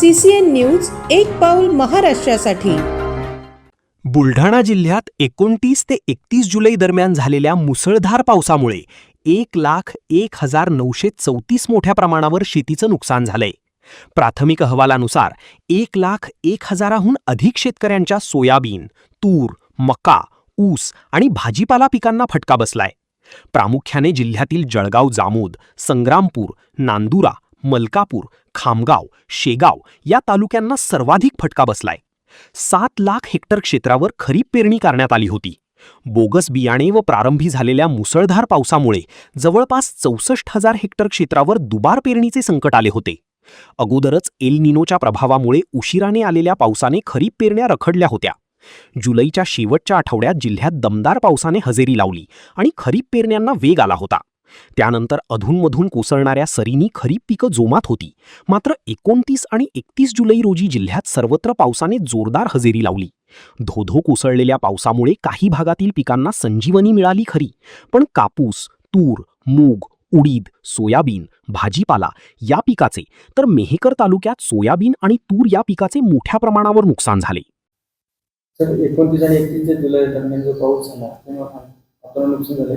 CCN news एक पाऊल महाराष्ट्रासाठी। बुलढाणा जिल्ह्यात 29 ते 31 जुलै दरम्यान झालेल्या मुसळधार पावसामुळे 1,01,934 मोठ्या प्रमाणावर शेतीचं नुकसान झालंय। प्राथमिक अहवालानुसार 1,01,000हून अधिक शेतकऱ्यांच्या सोयाबीन, तूर, मका, ऊस आणि भाजीपाला पिकांना फटका बसलाय। प्रामुख्याने जिल्ह्यातील जळगाव जामोद, संग्रामपूर, नांदुरा, मलकापूर, खामगाव, शेगाव या तालुक्यांना सर्वाधिक फटका बसलाय। 7 लाख हेक्टर क्षेत्रावर खरीप पेरणी करण्यात आली होती। बोगस बियाणे व प्रारंभी झालेल्या मुसळधार पावसामुळे जवळपास 64,000 हेक्टर क्षेत्रावर दुबार पेरणीचे संकट आले होते। अगोदरच एल निनोच्या प्रभावामुळे उशिराने आलेल्या पावसाने खरीप पेरण्या रखडल्या होत्या। जुलैच्या शेवटच्या आठवड्यात जिल्ह्यात दमदार पावसाने हजेरी लावली आणि खरीप पेरण्यांना वेग आला होता। त्यानंतर अधूनमधून कोसळणाऱ्या सरींनी खरीप पिकं जोमात होती। मात्र 29 आणि 31 जुलै रोजी जिल्ह्यात सर्वत्र पावसाने जोरदार हजेरी लावली। धोधो कोसळलेल्या पावसामुळे काही भागातील पिकांना संजीवनी मिळाली खरी, पण कापूस, तूर, मूग, उडीद, सोयाबीन, भाजीपाला या पिकाचे तर मेहकर तालुक्यात सोयाबीन आणि तूर या पिकाचे मोठ्या प्रमाणावर नुकसान झाले। सर 29 आणि 31 जुलै दरम्यान जो पाऊस झाला तेव्हा आपल्याला नुकसान झाले।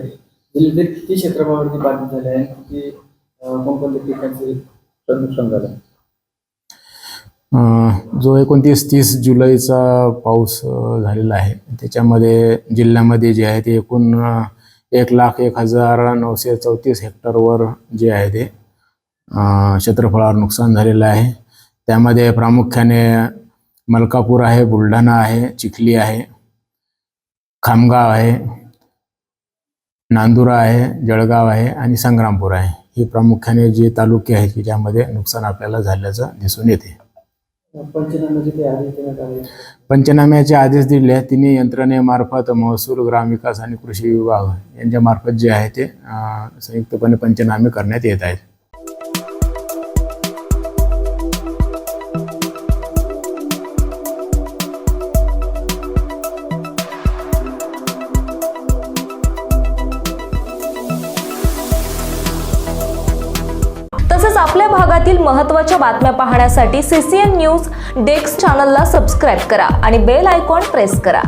जिल्ह्यात किती क्षेत्रफळावरती बाधित झाले आहे, किती कोणकोणत्या पिकांचे नुकसान झालं? जो 29-30 जुलैचा पाऊस झालेला आहे त्याच्यामध्ये जिल्ह्यामध्ये जे आहे ते एकूण 1,01,934 हेक्टरवर जे आहे ते क्षेत्रफळावर नुकसान झालेलं आहे। त्यामध्ये प्रामुख्याने मलकापूर आहे, बुलढाणा आहे, चिखली आहे, खामगाव आहे, नांदुरा आहे, जळगाव आहे आणि संग्रामपूर आहे। ही प्रामुख्याने जे तालुके आहेत की ज्यामध्ये नुकसान आपल्याला झाल्याचं दिसून येते। पंचनाम्याचे आदेश दिले आहेत तिन्ही यंत्रणेमार्फत महसूल, ग्रामविकास आणि कृषी विभाग यांच्या मार्फत जे आहे ते संयुक्तपणे पंचनामे करण्यात येत आहेत। तसेच आपल्या भागातील महत्त्वाच्या बातम्या पाहण्यासाठी CCN न्यूज डेस्क चॅनलला सबस्क्राइब करा आणि बेल आयकॉन प्रेस करा।